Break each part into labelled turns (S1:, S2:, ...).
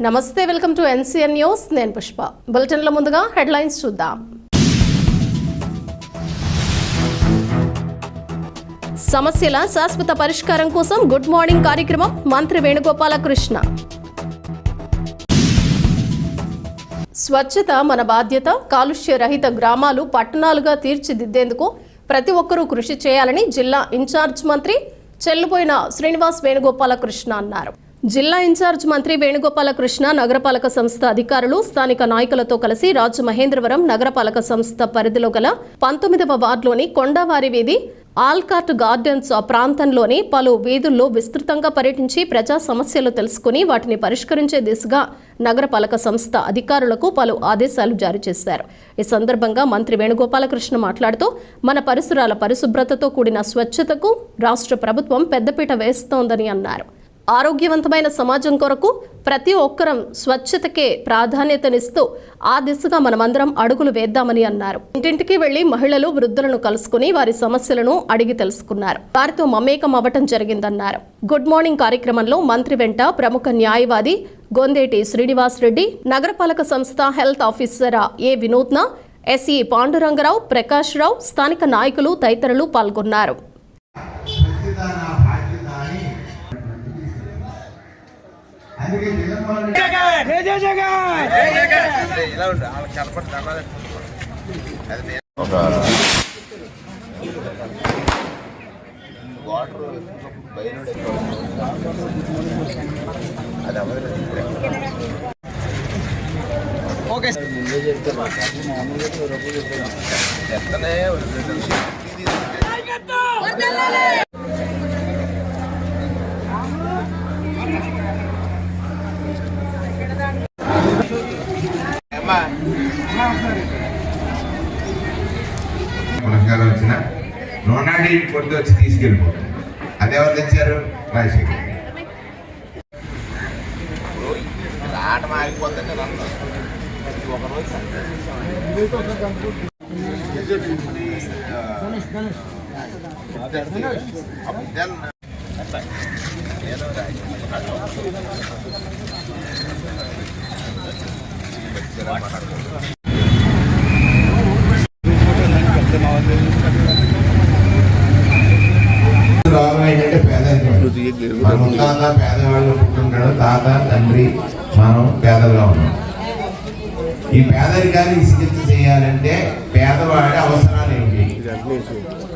S1: నమస్తే, welcome to NCN news. నేను పుష్ప. బులెటిన్ల ముందుగా హెడ్లైన్స్ చూద్దాం. సమస్యల శాశ్వత పరిష్కారం కోసం గుడ్ మార్నింగ్ కార్యక్రమం. మంత్రి వేణుగోపాలకృష్ణ. స్వచ్ఛత మన బాధ్యత. కాలుష్య రహిత గ్రామాలు పట్టణాలుగా తీర్చిదిద్దేందుకు ప్రతి ఒక్కరూ కృషి చేయాలని జిల్లా ఇన్ఛార్జ్ మంత్రి చెల్లుబోయిన శ్రీనివాస్ వేణుగోపాలకృష్ణ అన్నారు. జిల్లా ఇన్ఛార్జ్ మంత్రి వేణుగోపాలకృష్ణ నగరపాలక సంస్థ అధికారులు, స్థానిక నాయకులతో కలిసి రాజమహేంద్రవరం నగరపాలక సంస్థ పరిధిలో గల 19వ వార్డులోని కొండవారి వీధి, ఆల్కాట్ గార్డెన్స్ ప్రాంతంలోని పలు వీధుల్లో విస్తృతంగా పర్యటించి ప్రజా సమస్యలు తెలుసుకుని వాటిని పరిష్కరించే దిశగా నగరపాలక సంస్థ అధికారులకు పలు ఆదేశాలు జారీ చేశారు. ఈ సందర్భంగా మంత్రి వేణుగోపాలకృష్ణ మాట్లాడుతూ మన పరిసరాల పరిశుభ్రతతో కూడిన స్వచ్ఛతకు రాష్ట్ర ప్రభుత్వం పెద్దపీట వేస్తోందని అన్నారు. ఆరోగ్యవంతమైన సమాజం కొరకు ప్రతి ఒక్కరం స్వచ్ఛతకే ప్రాధాన్యతనిస్తూ ఆ దిశగా మనమందరం అడుగులు వేద్దామని అన్నారు. ఇంటింటికి వెళ్లి మహిళలు, వృద్ధులను కలుసుకుని వారి సమస్యలను అడిగి తెలుసుకున్నారు. వారితో మమేకం అవ్వటం జరిగిందన్నారు. గుడ్ మార్నింగ్ కార్యక్రమంలో మంత్రి వెంట ప్రముఖ న్యాయవాది గొందేటి శ్రీనివాస్ రెడ్డి, నగరపాలక సంస్థ హెల్త్ ఆఫీసర్ ఏ వినూత్న, ఎస్ఈ పాండురంగరావు, ప్రకాష్ రావు, స్థానిక నాయకులు తదితరులు పాల్గొన్నారు.
S2: పురస్కారం వచ్చిన నోనాడి పొద్దు వచ్చి తీసుకెళ్ళిపోతుంది. అది ఎవరు తెచ్చారు? రాజశేఖర్. ఆట మారిపోతుంది. ఏంటంటే పేదరికం. మన ముఖాంగా పేదవాళ్ళు పుట్టుంటాడు. తాత, తండ్రి, మనం పేదలుగా ఉన్నాం. ఈ పేదరికానికి చికిత్స చేయాలంటే పేదవాడి అవసరాలు ఏంటి?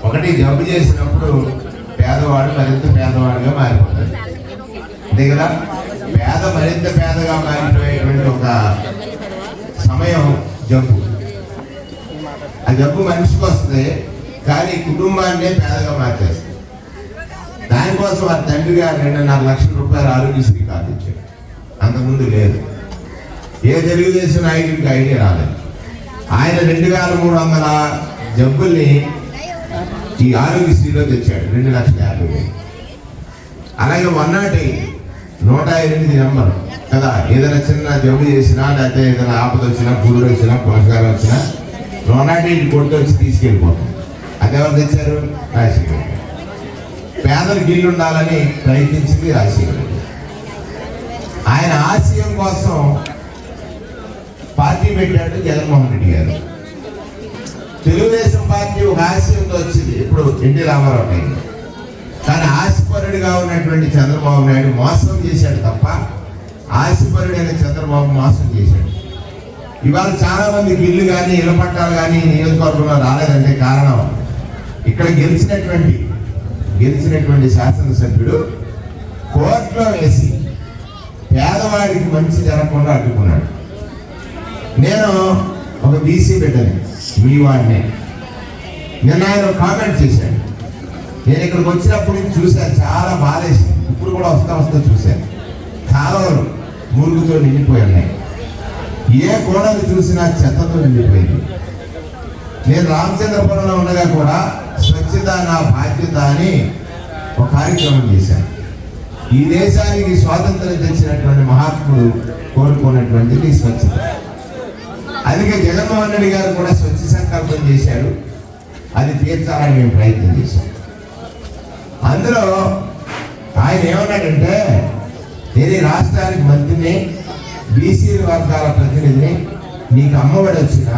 S2: ఒకటి, జబ్బు చేసినప్పుడు పేదవాడు మరింత పేదవాడిగా మారిపోతాడు. అంతే కదా? మరింత పేదగా మారిపోయేటువంటి ఒక సమయం జబ్బు. ఆ జబ్బు మనిషికి వస్తుంది, కానీ కుటుంబాన్నే పేదగా మార్చేస్తుంది. దానికోసం వారి తండ్రి గారు 2.5 లక్షల రూపాయలు ఆరోగ్యశ్రీ కార్డు ఇచ్చాడు. అంతకుముందు లేదు. ఏ తెలుగుదేశం నాయకుడికి ఐడియా రాలేదు. ఆయన 2,300 జబ్బుల్ని ఈ ఆరోగ్యశ్రీలో తెచ్చాడు. 2,50,000. అలాగే 108 నెంబర్ కదా. ఏదైనా చిన్న జబ్బు చేసినా, లేకపోతే ఏదైనా ఆపద వచ్చినా, పురుడు వచ్చినా, పురస్కారం వచ్చినా 108 కొడుతూ వచ్చి తీసుకెళ్ళిపోతాం. అది ఎవరు తెచ్చారు? రాజశేఖర్. పేదలకు ఇల్లు ఉండాలని ప్రయత్నించింది రాజశేఖర్. ఆయన ఆశయం కోసం పార్టీ పెట్టాడు జగన్మోహన్ రెడ్డి గారు. తెలుగుదేశం పార్టీ ఒక ఆశయంతో వచ్చింది ఇప్పుడు ఎన్టీ రామారావు గారు. కానీ ఆశపరుడిగా ఉన్నటువంటి చంద్రబాబు నాయుడు మోసం చేశాడు తప్ప ఆశపరుడైన చంద్రబాబు మోసం చేశాడు. ఇవాళ చాలా మందికి ఇల్లు కానీ, ఇళ్ల పట్టాలు కానీ నియోజకవర్గంలో రాలేదంటే కారణం ఇక్కడ గెలిచినటువంటి శాసనసభ్యుడు కోర్టులో వేసి పేదవాడికి మంచి జరగకుండా అడ్డుకున్నాడు. నేను ఒక బీసీ బిడ్డని, మీ వాడిని. నిన్న ఆయన కామెంట్ చేశాను. నేను ఇక్కడికి వచ్చినప్పుడు చూశాను, చాలా బాధేసింది. ఇప్పుడు కూడా వస్తా చూశాను. కాలువలు మురుగుతో నిండిపోయి ఉన్నాయి. ఏ కోడలు చూసినా చెత్తతో నిండిపోయింది. నేను రామచంద్రపురంలో ఉండగా కూడా స్వచ్ఛత నా బాధ్యత అని ఒక కార్యక్రమం చేశాను. ఈ దేశానికి స్వాతంత్రం తెచ్చినటువంటి మహాత్ముడు కోరుకున్నటువంటిది స్వచ్ఛత. అందుకే జగన్మోహన్ రెడ్డి గారు కూడా స్వచ్ఛ సంకల్పం చేశాడు. అది తీర్చాలని మేము ప్రయత్నం చేశాం. అందులో ఆయన ఏమన్నాడంటే, నేను రాష్ట్రానికి మంత్రిని, బీసీ వర్గాల ప్రతినిధిని, నీకు అమ్మఒడి వచ్చినా,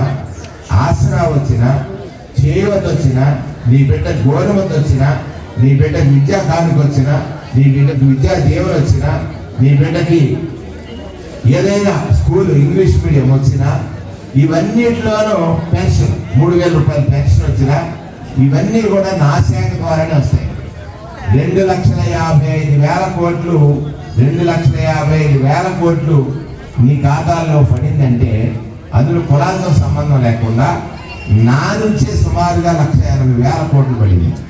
S2: ఆసరా వచ్చినా, చేయూత వచ్చినా, నీ బిడ్డ గోరుమతి వచ్చినా, నీ బిడ్డకి విద్యా కానుక వచ్చినా, నీ బిడ్డకి విద్యా దీవెన వచ్చినా, నీ బిడ్డకి ఏదైనా స్కూల్ ఇంగ్లీష్ మీడియం వచ్చినా, ఇవన్నిటిలోనూ పెన్షన్ 3,000 రూపాయల పెన్షన్ వచ్చినా, ఇవన్నీ కూడా నా శాఖ ద్వారానే వస్తాయి. 2,55,000 కోట్లు 2,55,000 కోట్లు నీ ఖాతాల్లో పడిందంటే అందులో కులాలతో సంబంధం లేకుండా నా నుంచే సుమారుగా 1,80,000 కోట్లు పడింది.